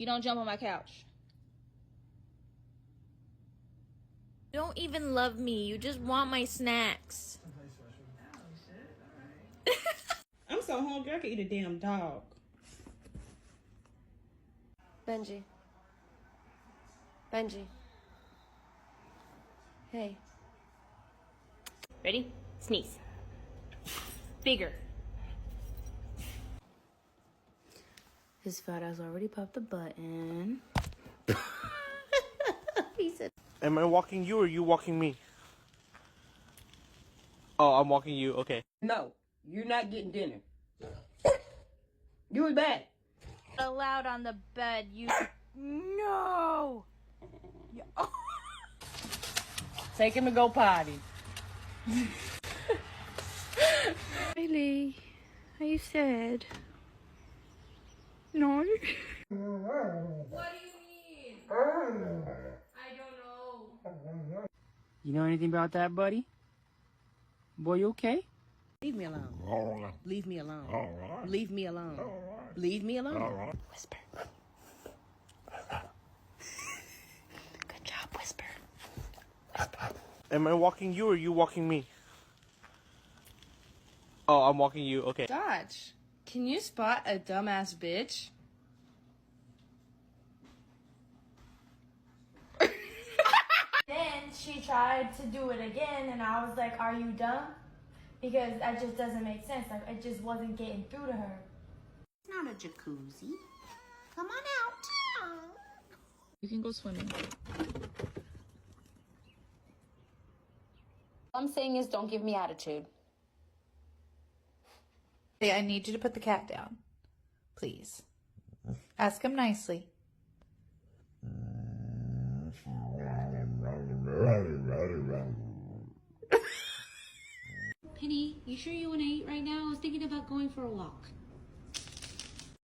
You don't jump on my couch. You don't even love me. You just want my snacks. I'm so hungry I could eat a damn dog. Benji. Benji. Hey. Ready? Sneeze. Bigger. His fat ass already popped the button. He said, Am I walking you or you walking me? Oh, I'm walking you. Okay. No, you're not getting dinner. You was bad. allowed on the bed. You. No! Take him to go potty. Really? Are you sad? No. What do you mean? I don't know. You know anything about that, buddy? Boy, you okay? Leave me alone. Leave me alone. Leave me alone. Leave me alone. Whisper. Good job, whisper. Am I walking you or you walking me? Oh, I'm walking you. Okay. Dodge, can you spot a dumbass bitch? Then she tried to do it again, and I was like, are you dumb? Because that just doesn't make sense. Like, it just wasn't getting through to her. It's not a jacuzzi. Come on out. You can go swimming. All I'm saying is don't give me attitude. Hey, I need you to put the cat down. Please. Ask him nicely. Penny, you sure you want to eat right now? I was thinking about going for a walk.